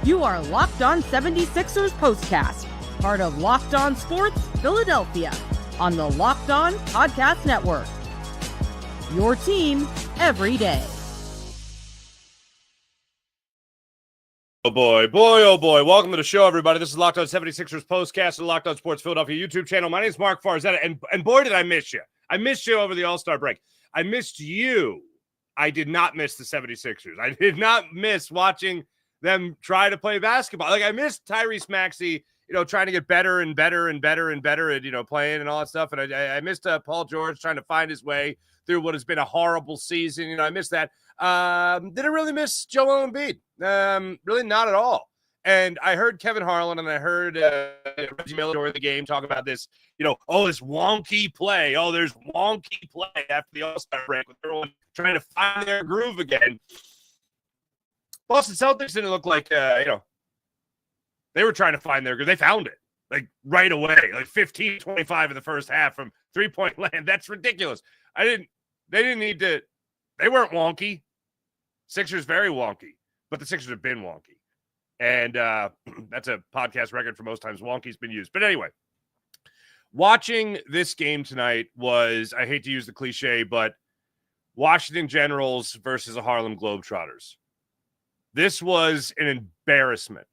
You are Locked On 76ers Postcast, part of Locked On Sports Philadelphia, on the Locked On Podcast Network. Your team every day. Oh boy. Welcome to the show, everybody. This is Locked On 76ers Postcast and Locked On Sports Philadelphia YouTube channel. My name is Mark Farzetta, and boy, did I miss you. I missed you over the All-Star break. I missed you. I did not miss the 76ers. I did not miss watching them try to play basketball. Like, I missed Tyrese Maxey, trying to get better and better and better and better at, playing and all that stuff. And I missed Paul George trying to find his way through what has been a horrible season. I missed that. Didn't really miss Joel Embiid. Really not at all. And I heard Kevin Harlan and I heard Reggie Miller during the game talk about this, this wonky play. Oh, there's wonky play after the All-Star break with everyone trying to find their groove again. Boston Celtics didn't look like, they were trying to find their groove. They found it, like, right away, like 15-25 in the first half from three-point land. That's ridiculous. They didn't need to. They weren't wonky. Sixers very wonky, but the Sixers have been wonky. And that's a podcast record for most times wonky's been used. But anyway, watching this game tonight was, I hate to use the cliche, but Washington Generals versus the Harlem Globetrotters. This was an embarrassment.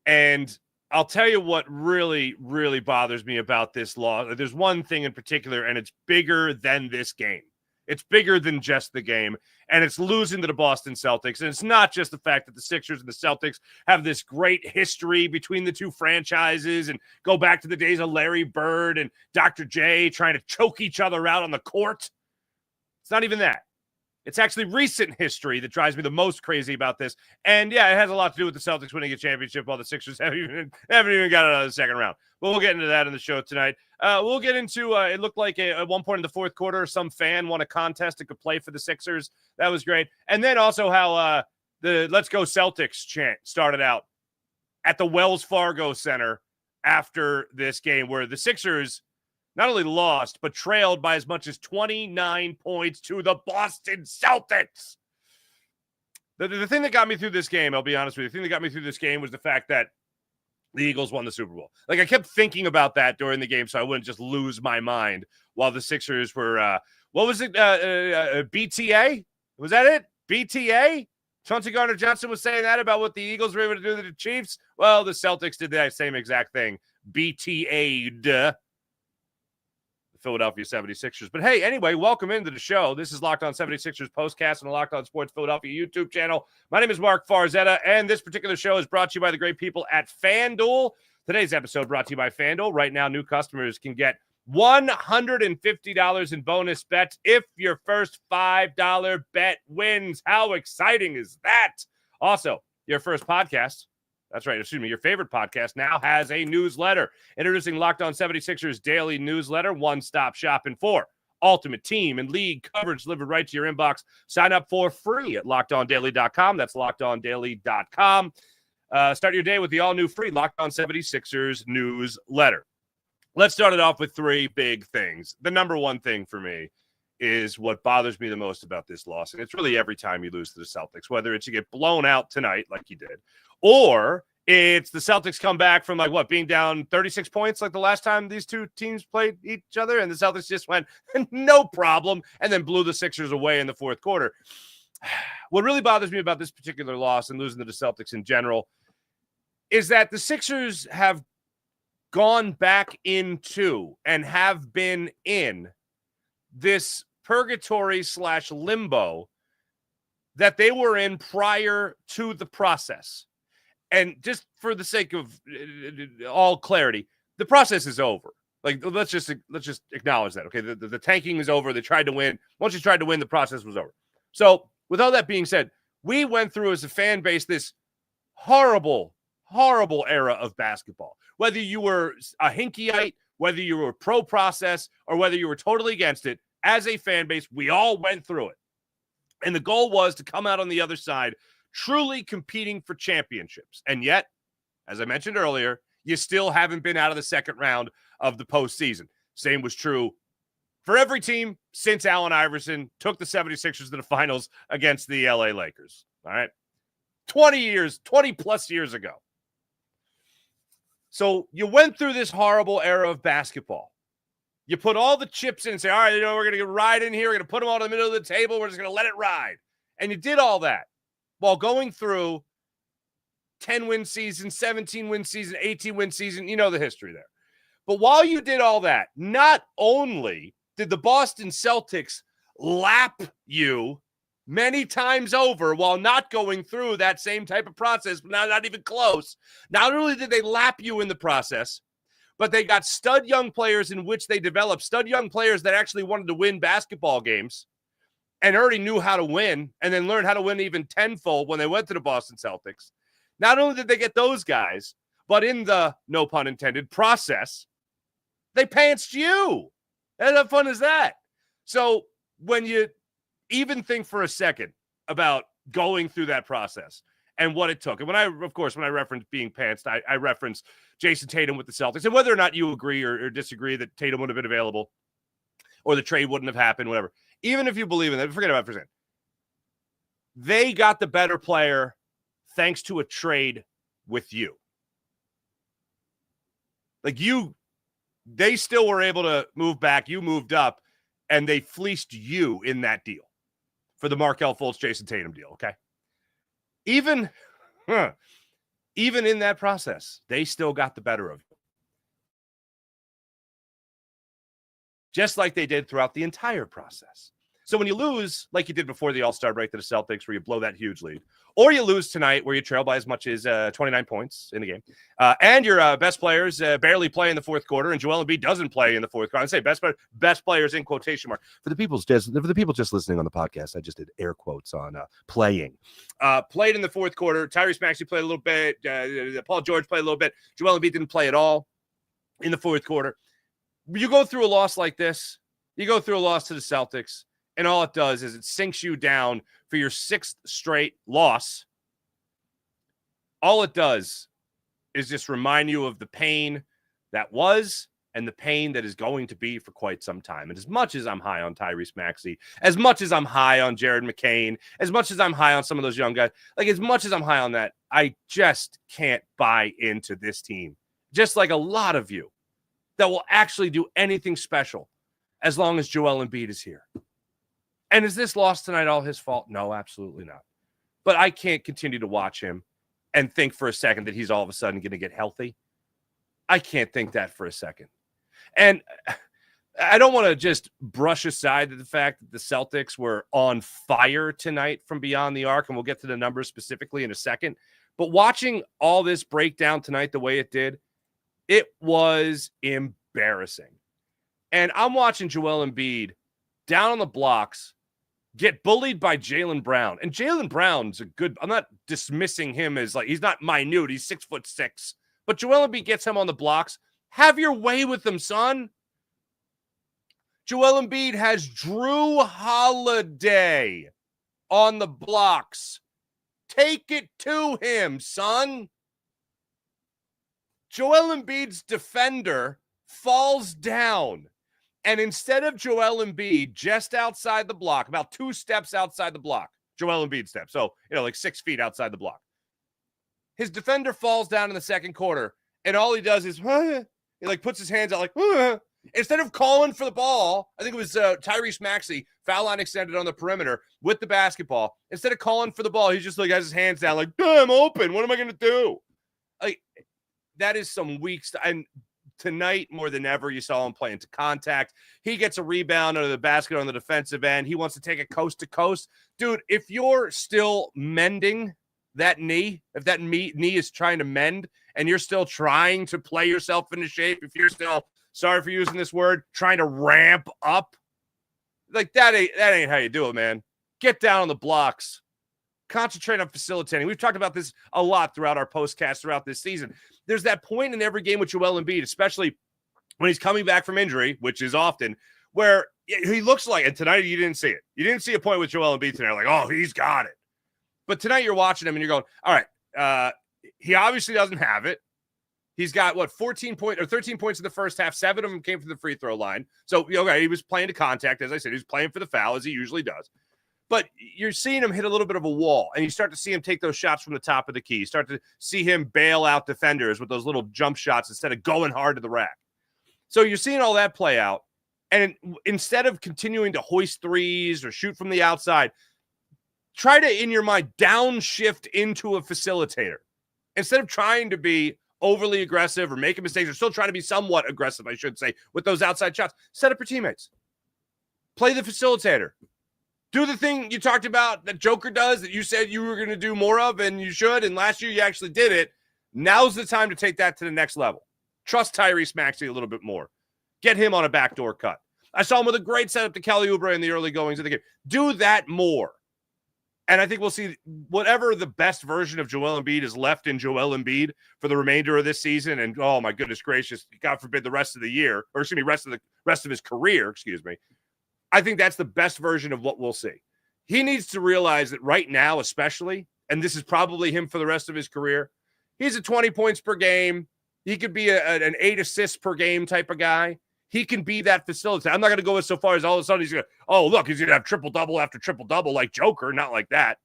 And I'll tell you what really, really bothers me about this loss. There's one thing in particular, and it's bigger than this game. It's bigger than just the game, and it's losing to the Boston Celtics. And it's not just the fact that the Sixers and the Celtics have this great history between the two franchises and go back to the days of Larry Bird and Dr. J trying to choke each other out on the court. It's not even that. It's actually recent history that drives me the most crazy about this. And, yeah, it has a lot to do with the Celtics winning a championship while the Sixers haven't even got it out of the second round. But we'll get into that in the show tonight. We'll get into it looked like at one point in the fourth quarter, some fan won a contest and could play for the Sixers. That was great. And then also how the Let's Go Celtics chant started out at the Wells Fargo Center after this game, where the Sixers not only lost, but trailed by as much as 29 points to the Boston Celtics. The thing that got me through this game, I'll be honest with you, the thing that got me through this game was the fact that the Eagles won the Super Bowl. Like, I kept thinking about that during the game so I wouldn't just lose my mind while the Sixers were, what was it, BTA? Was that it? BTA? Chauncey Gardner-Johnson was saying that about what the Eagles were able to do to the Chiefs. Well, the Celtics did that same exact thing. BTA'd. Philadelphia 76ers. But hey, anyway, welcome into the show. This is Locked On 76ers Postcast on the Locked On Sports Philadelphia YouTube channel. My name is Mark Farzetta, and this particular show is brought to you by the great people at FanDuel. Today's episode brought to you by FanDuel. Right now, new customers can get $150 in bonus bets if your first $5 bet wins. How exciting is that? Also, your first podcast, that's right, your favorite podcast now has a newsletter. Introducing Locked On 76ers Daily Newsletter, one-stop shopping for ultimate team and league coverage delivered right to your inbox. Sign up for free at LockedOnDaily.com. That's LockedOnDaily.com. Start your day with the all-new free Locked On 76ers newsletter. Let's start it off with three big things. The number one thing for me is what bothers me the most about this loss, and it's really every time you lose to the Celtics, whether it's you get blown out tonight like you did, or it's the Celtics come back from being down 36 points like the last time these two teams played each other, and the Celtics just went, no problem, and then blew the Sixers away in the fourth quarter. What really bothers me about this particular loss and losing to the Celtics in general is that the Sixers have gone back into and have been in this purgatory/limbo that they were in prior to the process. And just for the sake of all clarity, the process is over. Like, let's just acknowledge that. Okay, the tanking is over. They tried to win. Once you tried to win, the process was over. So with all that being said, we went through as a fan base this horrible, horrible era of basketball. Whether you were a Hinkiite, whether you were pro-process, or whether you were totally against it, as a fan base, we all went through it. And the goal was to come out on the other side truly competing for championships. And yet, as I mentioned earlier, you still haven't been out of the second round of the postseason. Same was true for every team since Allen Iverson took the 76ers to the finals against the LA Lakers. All right. 20 plus years ago. So you went through this horrible era of basketball. You put all the chips in and say, all right, we're going to ride in here. We're going to put them all in the middle of the table. We're just going to let it ride. And you did all that while going through 10-win season, 17-win season, 18-win season. You know the history there. But while you did all that, not only did the Boston Celtics lap you many times over while not going through that same type of process, but not even close. Not only did they lap you in the process, but they got stud young players in which they developed, stud young players that actually wanted to win basketball games and already knew how to win and then learned how to win even tenfold when they went to the Boston Celtics. Not only did they get those guys, but in the, no pun intended, process, they pantsed you. How fun is that? So when you even think for a second about going through that process and what it took. And when I reference being pantsed, I reference Jason Tatum with the Celtics. And whether or not you agree or disagree that Tatum would have been available or the trade wouldn't have happened, whatever. Even if you believe in that, forget about it for a second. They got the better player thanks to a trade with you. They still were able to move back. You moved up, and they fleeced you in that deal for the Markelle Fultz, Jason Tatum deal, okay? Even in that process, they still got the better of you. Just like they did throughout the entire process. So when you lose, like you did before the All-Star break to the Celtics, where you blow that huge lead, or you lose tonight where you trail by as much as 29 points in the game, and your best players barely play in the fourth quarter, and Joel Embiid doesn't play in the fourth quarter. I say best players in quotation mark. For the people just listening on the podcast, I just did air quotes on playing. Played in the fourth quarter. Tyrese Maxey played a little bit. Paul George played a little bit. Joel Embiid didn't play at all in the fourth quarter. You go through a loss like this. You go through a loss to the Celtics. And all it does is it sinks you down for your sixth straight loss. All it does is just remind you of the pain that was and the pain that is going to be for quite some time. And as much as I'm high on Tyrese Maxey, as much as I'm high on Jared McCain, as much as I'm high on some of those young guys, as much as I'm high on that, I just can't buy into this team. Just like a lot of you that will actually do anything special as long as Joel Embiid is here. And is this loss tonight all his fault? No, absolutely not. But I can't continue to watch him and think for a second that he's all of a sudden going to get healthy. I can't think that for a second. And I don't want to just brush aside the fact that the Celtics were on fire tonight from beyond the arc, and we'll get to the numbers specifically in a second. But watching all this break down tonight the way it did, it was embarrassing. And I'm watching Joel Embiid down on the blocks get bullied by Jaylen Brown. And Jaylen Brown's I'm not dismissing him as he's not minute. He's 6'6". But Joel Embiid gets him on the blocks. Have your way with him, son. Joel Embiid has Drew Holiday on the blocks. Take it to him, son. Joel Embiid's defender falls down. And instead of Joel Embiid just outside the block, about 2 steps outside the block, Joel Embiid steps, so, 6 feet outside the block, his defender falls down in the second quarter, and all he does is, he puts his hands out instead of calling for the ball, I think it was Tyrese Maxey, foul line extended on the perimeter with the basketball. Instead of calling for the ball, he's just has his hands down I'm open. What am I going to do? That is some weak stuff. And tonight, more than ever, you saw him play into contact. He gets a rebound under the basket on the defensive end. He wants to take it coast to coast. Dude, if you're still mending that knee, if that knee is trying to mend and you're still trying to play yourself into shape, if you're still, sorry for using this word, trying to ramp up, that ain't how you do it, man. Get down on the blocks. Concentrate on facilitating. We've talked about this a lot throughout our postcast throughout this season. There's that point in every game with Joel Embiid, especially when he's coming back from injury, which is often, where he looks like, and tonight you didn't see it. You didn't see a point with Joel Embiid tonight, he's got it. But tonight you're watching him and you're going, all right, he obviously doesn't have it. He's got, 13 points in the first half. 7 of them came from the free throw line. So, okay, he was playing to contact, as I said. He was playing for the foul, as he usually does. But you're seeing him hit a little bit of a wall, and you start to see him take those shots from the top of the key. You start to see him bail out defenders with those little jump shots instead of going hard to the rack. So you're seeing all that play out. And instead of continuing to hoist threes or shoot from the outside, try to, in your mind, downshift into a facilitator. Instead of trying to be overly aggressive or making mistakes, or still trying to be somewhat aggressive, I should say, with those outside shots, set up your teammates. Play the facilitator. Do the thing you talked about that Joker does that you said you were going to do more of, and you should, and last year you actually did it. Now's the time to take that to the next level. Trust Tyrese Maxey a little bit more. Get him on a backdoor cut. I saw him with a great setup to Kelly Oubre in the early goings of the game. Do that more. And I think we'll see whatever the best version of Joel Embiid is left in Joel Embiid for the remainder of this season. And, oh, my goodness gracious, God forbid the rest of the year, or excuse me, rest of his career, excuse me. I think that's the best version of what we'll see. He needs to realize that right now, especially, and this is probably him for the rest of his career, he's a 20 points per game. He could be an 8 assists per game type of guy. He can be that facilitator. I'm not going to go so far as all of a sudden he's going to, oh, look, he's going to have triple-double after triple-double like Joker. Not like that.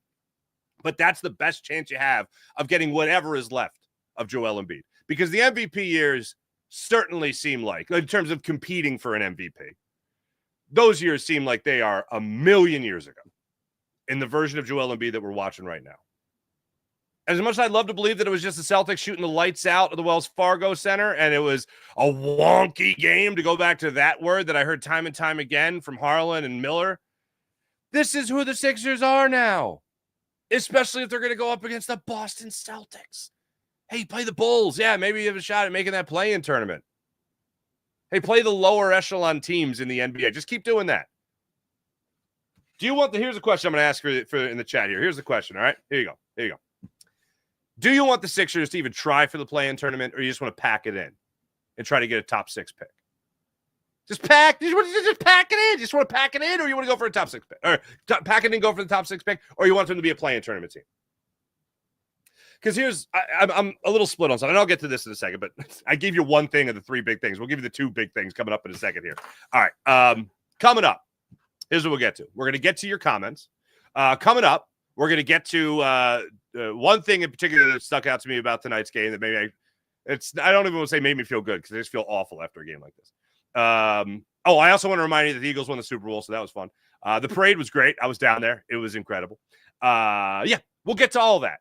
But that's the best chance you have of getting whatever is left of Joel Embiid. Because the MVP years certainly seem like, in terms of competing for an MVP, those years seem like they are a million years ago in the version of Joel Embiid that we're watching right now. As much as I'd love to believe that it was just the Celtics shooting the lights out of the Wells Fargo Center and it was a wonky game, to go back to that word that I heard time and time again from Harlan and Miller, this is who the Sixers are now, especially if they're going to go up against the Boston Celtics. Hey, play the Bulls. Yeah, maybe you have a shot at making that play-in tournament. Hey, play the lower echelon teams in the NBA. Just keep doing that. Do you want here's a question I'm going to ask for in the chat here. Here's the question, all right? Here you go. Do you want the Sixers to even try for the play-in tournament, or you just want to pack it in and try to get a top 6 pick? Just pack it in. Just want to pack it in, or you want to go for a top 6 pick? Or pack it in and go for the top 6 pick, or you want them to be a play-in tournament team? Because I'm a little split on something, and I'll get to this in a second, but I gave you one thing of the 3 big things. We'll give you the 2 big things coming up in a second here. All right. Coming up, here's what we'll get to. We're going to get to your comments. Coming up, we're going to get to one thing in particular that stuck out to me about tonight's game that maybe I don't even want to say made me feel good, because I just feel awful after a game like this. I also want to remind you that the Eagles won the Super Bowl, so that was fun. The parade was great. I was down there. It was incredible. We'll get to all that.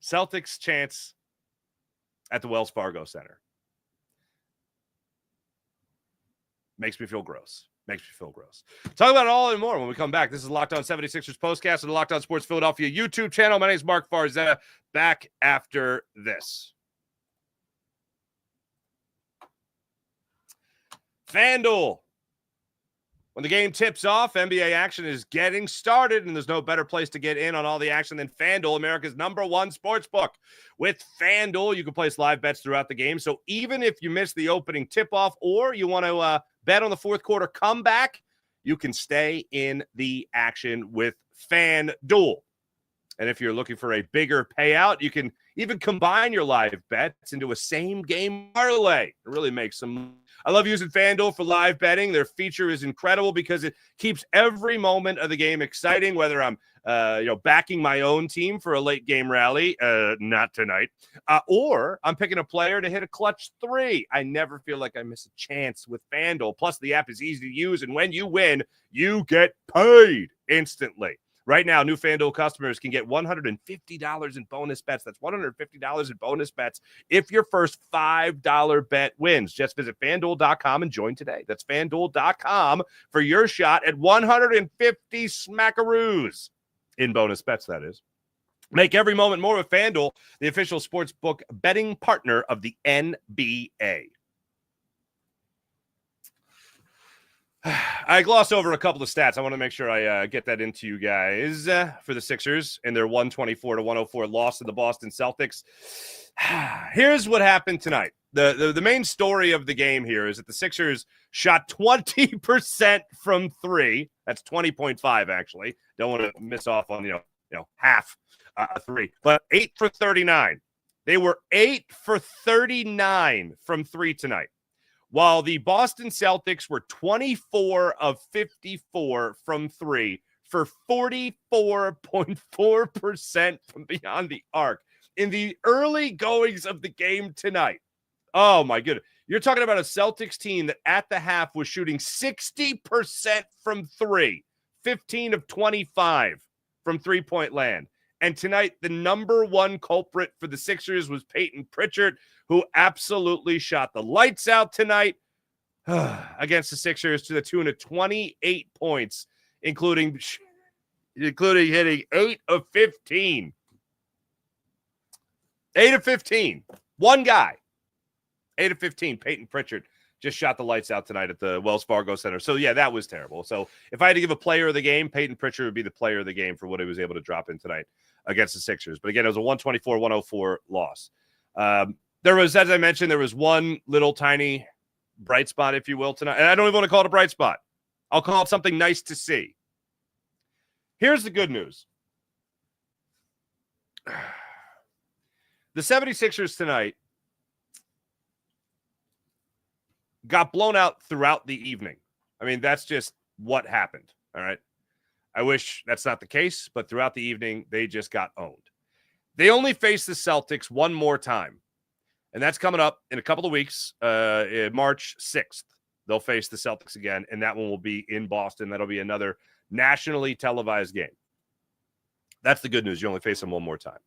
Celtics chance at the Wells Fargo Center. Makes me feel gross. Talk about it all and more when we come back. This is Locked On 76ers Postcast on the Locked On Sports Philadelphia YouTube channel. My name is Mark Farzetta. Back after this. FanDuel. When the game tips off, NBA action is getting started, and there's no better place to get in on all the action than FanDuel, America's #1 sportsbook. With FanDuel, you can place live bets throughout the game, so even if you miss the opening tip-off or you want to bet on the fourth quarter comeback, you can stay in the action with FanDuel. And if you're looking for a bigger payout, you can even combine your live bets into a same-game parlay. It really makes some. I love using FanDuel for live betting. Their feature is incredible because it keeps every moment of the game exciting, whether I'm backing my own team for a late game rally, not tonight, or I'm picking a player to hit a clutch 3. I never feel like I miss a chance with FanDuel. Plus, the app is easy to use, and when you win, you get paid instantly. Right now, new FanDuel customers can get $150 in bonus bets. That's $150 in bonus bets if your first $5 bet wins. Just visit FanDuel.com and join today. That's FanDuel.com for your shot at 150 smackaroos in bonus bets, that is. Make every moment more with FanDuel, the official sportsbook betting partner of the NBA. I glossed over a couple of stats. I want to make sure I get that into you guys for the Sixers in their 124-104 loss to the Boston Celtics. Here's what happened tonight. The main story of the game here is that the Sixers shot 20% from 3. That's 20.5, actually. Don't want to miss off on, half 3. But 8 for 39. They were 8 for 39 from 3 tonight. while the Boston Celtics were 24 of 54 from three for 44.4% from beyond the arc in the early goings of the game tonight. Oh, my goodness. You're talking about a Celtics team that at the half was shooting 60% from three, 15 of 25 from three-point land. And tonight, the number one culprit for the Sixers was Peyton Pritchard, who absolutely shot the lights out tonight against the Sixers to the tune of 28 points, including hitting 8 of 15. 8 of 15. One guy. 8 of 15. Peyton Pritchard just shot the lights out tonight at the Wells Fargo Center. So, yeah, that was terrible. So, if I had to give a player of the game, Peyton Pritchard would be the player of the game for what he was able to drop in tonight against the Sixers. But, again, it was a 124-104 loss. There was, as I mentioned, there was one little tiny bright spot, if you will, tonight. And I don't even want to call it a bright spot. I'll call it something nice to see. Here's the good news. The 76ers tonight got blown out throughout the evening. I mean, that's just what happened, all right? I wish that's not the case, but throughout the evening, they just got owned. They only face the Celtics one more time, and that's coming up in a couple of weeks, March 6th. They'll face the Celtics again, and that one will be in Boston. That'll be another nationally televised game. That's the good news. You only face them one more time.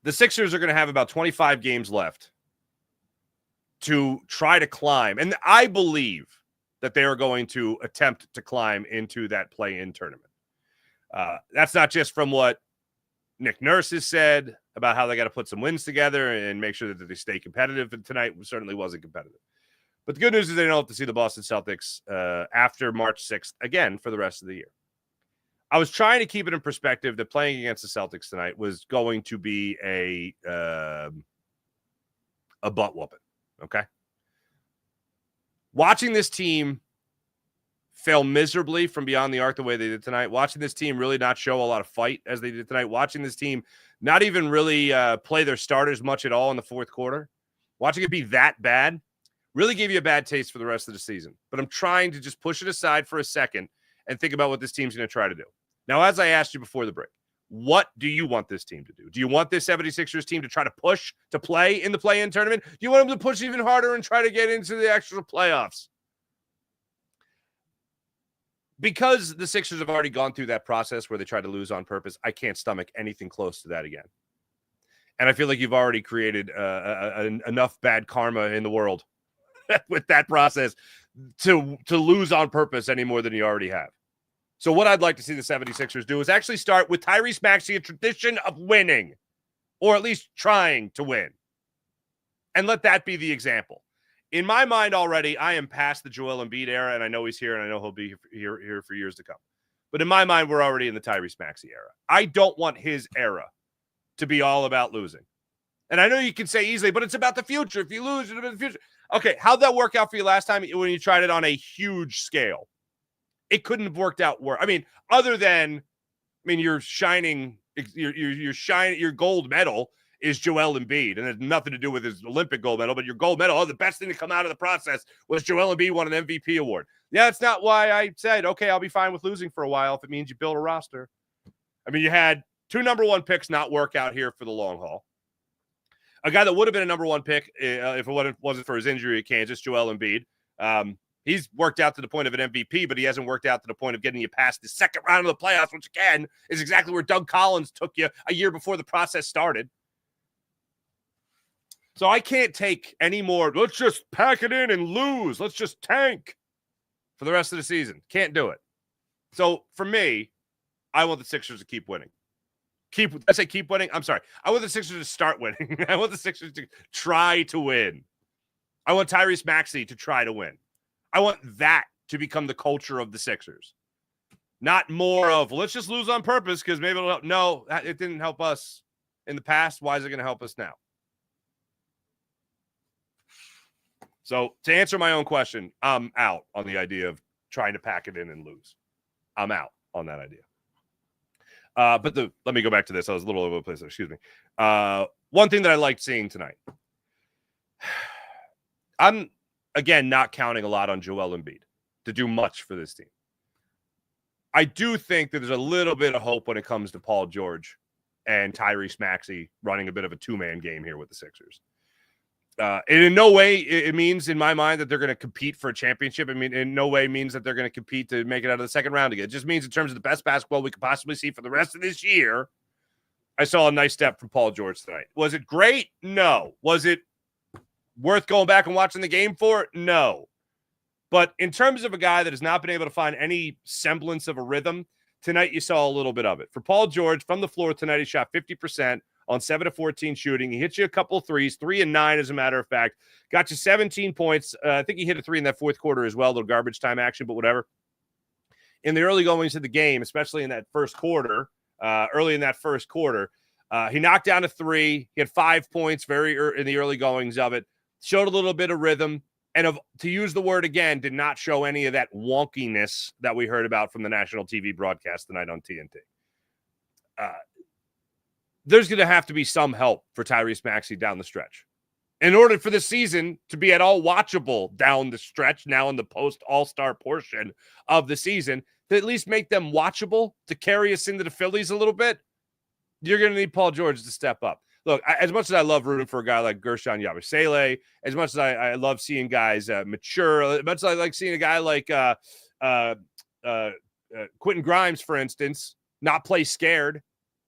The Sixers are going to have about 25 games left to try to climb. And I believe that they are going to attempt to climb into that play-in tournament. That's not just from what Nick Nurse has said about how they got to put some wins together and make sure that they stay competitive. And tonight certainly wasn't competitive. But the good news is they don't have to see the Boston Celtics after March 6th again for the rest of the year. I was trying to keep it in perspective that playing against the Celtics tonight was going to be a butt whooping. Okay. Watching this team fail miserably from beyond the arc the way they did tonight, watching this team really not show a lot of fight as they did tonight, watching this team not even really play their starters much at all in the fourth quarter, watching it be that bad, really gave you a bad taste for the rest of the season. But I'm trying to just push it aside for a second and think about what this team's going to try to do. Now, as I asked you before the break, what do you want this team to do? Do you want this 76ers team to try to push to play in the play-in tournament? Do you want them to push even harder and try to get into the actual playoffs? Because the Sixers have already gone through that process where they tried to lose on purpose, I can't stomach anything close to that again. And I feel like you've already created enough bad karma in the world with that process to lose on purpose any more than you already have. So what I'd like to see the 76ers do is actually start with Tyrese Maxey, a tradition of winning, or at least trying to win. And let that be the example. In my mind already, I am past the Joel Embiid era, and I know he's here, and I know he'll be here for years to come. But in my mind, we're already in the Tyrese Maxey era. I don't want his era to be all about losing. And I know you can say easily, but it's about the future. If you lose, it's about the future. Okay, how'd that work out for you last time when you tried it on a huge scale? It couldn't have worked out worse. I mean, other than, your gold medal is Joel Embiid, and it has nothing to do with his Olympic gold medal, but your gold medal, the best thing to come out of the process was Joel Embiid won an MVP award. Yeah, that's not why I said, okay, I'll be fine with losing for a while if it means you build a roster. You had 2 number 1 picks not work out here for the long haul. A guy that would have been a number 1 pick if it wasn't for his injury at Kansas, Joel Embiid. He's worked out to the point of an MVP, but he hasn't worked out to the point of getting you past the second round of the playoffs, which, again, is exactly where Doug Collins took you a year before the process started. So I can't take any more, let's just pack it in and lose. Let's just tank for the rest of the season. Can't do it. So for me, I want the Sixers to keep winning. Keep winning? I'm sorry. I want the Sixers to start winning. I want the Sixers to try to win. I want Tyrese Maxey to try to win. I want that to become the culture of the Sixers. Not more of, let's just lose on purpose because maybe it'll help. No, it didn't help us in the past. Why is it going to help us now? So to answer my own question, I'm out on the idea of trying to pack it in and lose. I'm out on that idea. But let me go back to this. I was a little over the place. Excuse me. One thing that I liked seeing tonight. I'm, again, not counting a lot on Joel Embiid to do much for this team. I do think that there's a little bit of hope when it comes to Paul George and Tyrese Maxey running a bit of a two-man game here with the Sixers. And in no way it means, in my mind, that they're going to compete for a championship. I mean, in no way means that they're going to compete to make it out of the second round again. It just means in terms of the best basketball we could possibly see for the rest of this year, I saw a nice step from Paul George tonight. Was it great? No. Was it worth going back and watching the game for? No. But in terms of a guy that has not been able to find any semblance of a rhythm, tonight you saw a little bit of it. For Paul George, from the floor tonight, he shot 50% on 7 of 14 shooting. He hit you a couple of threes, 3 and 9, as a matter of fact. Got you 17 points. I think he hit a 3 in that fourth quarter as well, little garbage time action, but whatever. In the early goings of the game, especially in that first quarter, early in that first quarter, he knocked down a 3. He had 5 points in the early goings of it. Showed a little bit of rhythm. And to use the word again, did not show any of that wonkiness that we heard about from the national TV broadcast tonight on TNT. There's going to have to be some help for Tyrese Maxey down the stretch. In order for the season to be at all watchable down the stretch, now in the post-All-Star portion of the season, to at least make them watchable, to carry us into the Phillies a little bit, you're going to need Paul George to step up. Look, as much as I love rooting for a guy like Gershon Yabusele, as much as I love seeing guys mature, as much as I like seeing a guy like Quentin Grimes, for instance, not play scared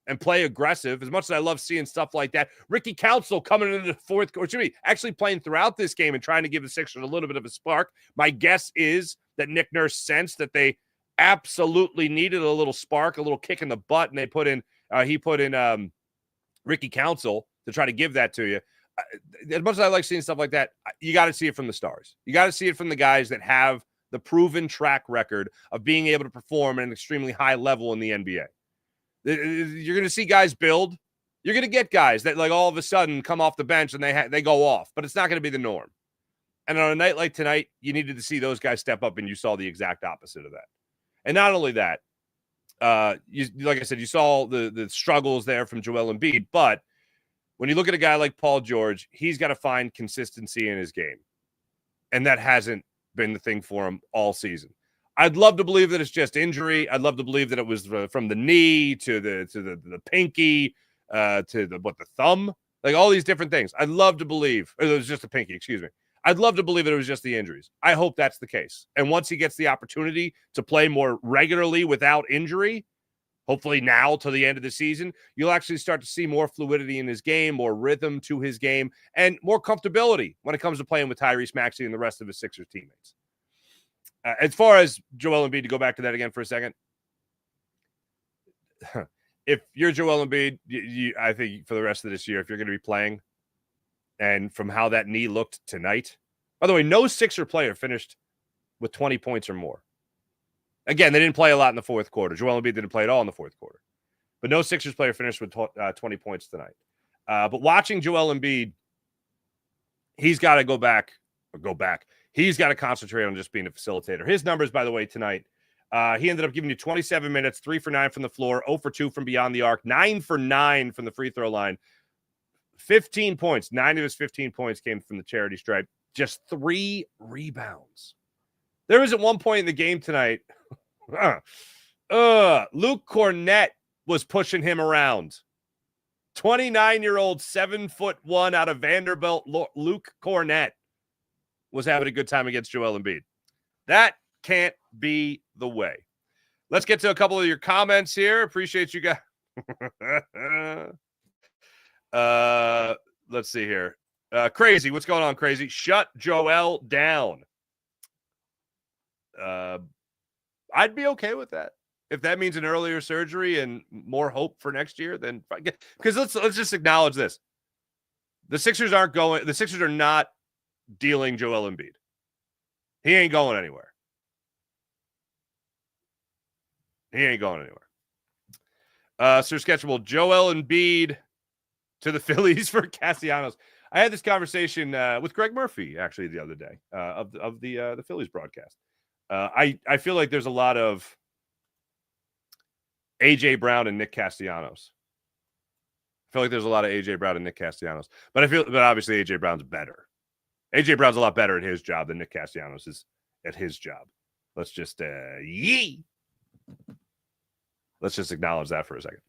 and play aggressive, as much as I love seeing stuff like that, Ricky Council coming into the fourth quarter, actually playing throughout this game and trying to give the Sixers a little bit of a spark. My guess is that Nick Nurse sensed that they absolutely needed a little spark, a little kick in the butt, and he put in Ricky Council to try to give that to you. As much as I like seeing stuff like that, you got to see it from the stars. You got to see it from the guys that have the proven track record of being able to perform at an extremely high level in the NBA. You're going to see guys build. You're going to get guys that, like, all of a sudden come off the bench and they go off, but it's not going to be the norm. And on a night like tonight, you needed to see those guys step up, and you saw the exact opposite of that. And not only that, like I said, you saw the struggles there from Joel Embiid, but when you look at a guy like Paul George, he's got to find consistency in his game, and that hasn't been the thing for him all season. I'd love to believe that it's just injury. I'd love to believe that it was from the knee to the pinky to the thumb, like all these different things. I'd love to believe it was just the pinky. Excuse me. I'd love to believe that it was just the injuries. I hope that's the case. And once he gets the opportunity to play more regularly without injury, hopefully now to the end of the season, you'll actually start to see more fluidity in his game, more rhythm to his game, and more comfortability when it comes to playing with Tyrese Maxey and the rest of his Sixers teammates. As far as Joel Embiid, to go back to that again for a second, if you're Joel Embiid, I think for the rest of this year, if you're going to be playing, and from how that knee looked tonight, by the way, no Sixer player finished with 20 points or more. Again, they didn't play a lot in the fourth quarter. Joel Embiid didn't play at all in the fourth quarter. But no Sixers player finished with 20 points tonight. But watching Joel Embiid, he's got to go back. He's got to concentrate on just being a facilitator. His numbers, by the way, tonight, he ended up giving you 27 minutes, 3 for 9 from the floor, 0 for 2 from beyond the arc, 9 for 9 from the free throw line, 15 points. 9 of his 15 points came from the charity stripe, just 3 rebounds. There was at one point in the game tonight, Luke Cornett was pushing him around. 29-year-old, 7'1" out of Vanderbilt, Luke Cornett was having a good time against Joel Embiid. That can't be the way. Let's get to a couple of your comments here. Appreciate you guys. Let's see here. Crazy. What's going on, Crazy? Shut Joel down. I'd be okay with that. If that means an earlier surgery and more hope for next year, then because let's just acknowledge this. The Sixers are not dealing Joel Embiid. He ain't going anywhere. Sir Sketchable, Joel Embiid to the Phillies for Castellanos. I had this conversation with Greg Murphy actually the other day of the Phillies broadcast. I feel like there's a lot of AJ Brown and Nick Castellanos. But obviously AJ Brown's better. AJ Brown's a lot better at his job than Nick Castellanos is at his job. Let's just let's just acknowledge that for a second.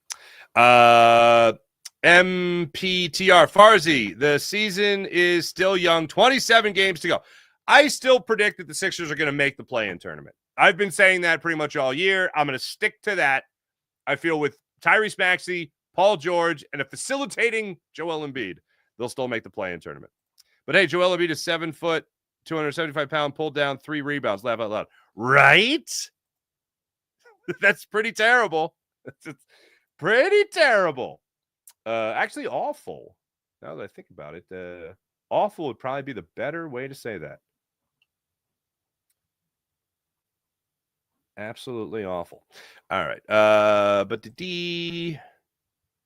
MPTR Farzi, the season is still young, 27 games to go. I still predict that the Sixers are going to make the play-in tournament. I've been saying that pretty much all year. I'm going to stick to that. I feel with Tyrese Maxey, Paul George, and a facilitating Joel Embiid, they'll still make the play-in tournament. But hey, Joel Embiid is 7 foot, 275-pound, pulled down, 3 rebounds. Laugh out loud. Right? That's pretty terrible. It's pretty terrible. Actually, awful. Now that I think about it, awful would probably be the better way to say that. Absolutely awful. All right. But the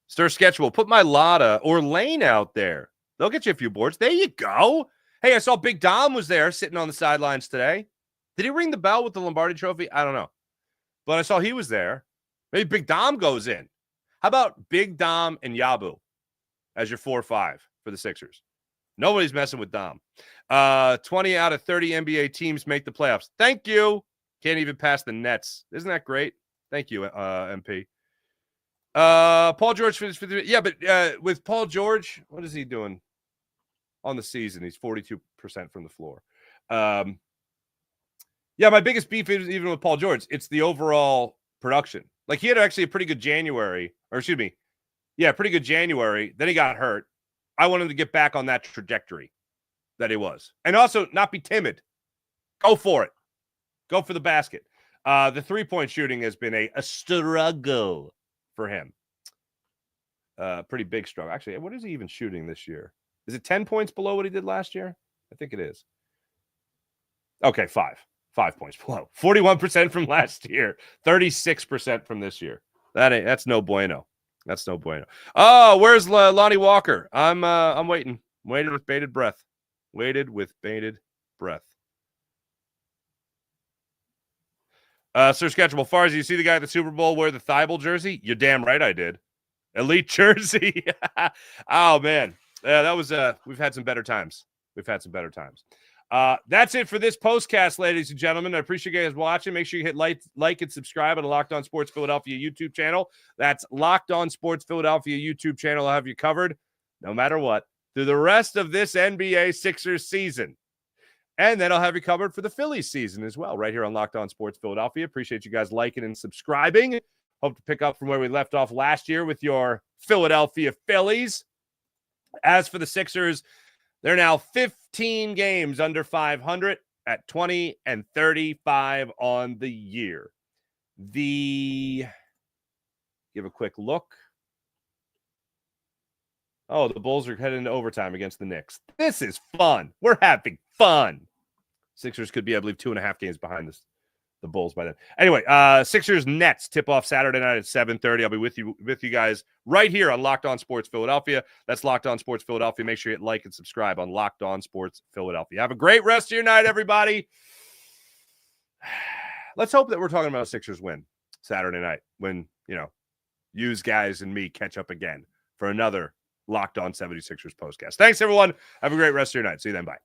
Stir Sketch will put my Lotta or Lane out there. They'll get you a few boards. There you go. Hey, I saw Big Dom was there sitting on the sidelines today. Did he ring the bell with the Lombardi Trophy? I don't know. But I saw he was there. Maybe Big Dom goes in. How about Big Dom and Yabu as your 4-5 for the Sixers? Nobody's messing with Dom. 20 out of 30 NBA teams make the playoffs. Thank you. Can't even pass the Nets. Isn't that great? Thank you, MP. Paul George finished for the but with Paul George, what is he doing on the season? He's 42% from the floor. My biggest beef is even with Paul George. It's the overall production. Like he had actually a pretty good January, pretty good January. Then he got hurt. I want him to get back on that trajectory that he was, and also not be timid. Go for it. Go for the basket. The 3-point shooting has been a struggle for him. Pretty big struggle. Actually, what is he even shooting this year? Is it 10 points below what he did last year? I think it is. Okay, 5 points below. 41% from last year. 36% from this year. That's no bueno. That's no bueno. Oh, where's Lonnie Walker? I'm waiting. Waited with bated breath. Sir Sketchable Fars, you see the guy at the Super Bowl wear the Thibault jersey? You're damn right I did. Elite jersey. Oh, man. Yeah, that was, we've had some better times. That's it for this postcast, ladies and gentlemen. I appreciate you guys watching. Make sure you hit like and subscribe on the Locked On Sports Philadelphia YouTube channel. That's Locked On Sports Philadelphia YouTube channel. I'll have you covered no matter what through the rest of this NBA Sixers season. And then I'll have you covered for the Phillies season as well, right here on Locked On Sports Philadelphia. Appreciate you guys liking and subscribing. Hope to pick up from where we left off last year with your Philadelphia Phillies. As for the Sixers, they're now 15 games under 500 at 20-35 on the year. Give a quick look. Oh, the Bulls are heading into overtime against the Knicks. This is fun. We're having fun. Sixers could be, I believe, 2.5 games behind the Bulls by then. Anyway, Sixers Nets tip off Saturday night at 7:30. I'll be with you guys right here on Locked On Sports Philadelphia. That's Locked On Sports Philadelphia. Make sure you hit like and subscribe on Locked On Sports Philadelphia. Have a great rest of your night, everybody. Let's hope that we're talking about a Sixers win Saturday night when, yous guys and me catch up again for another Locked On 76ers postcast. Thanks, everyone. Have a great rest of your night. See you then. Bye.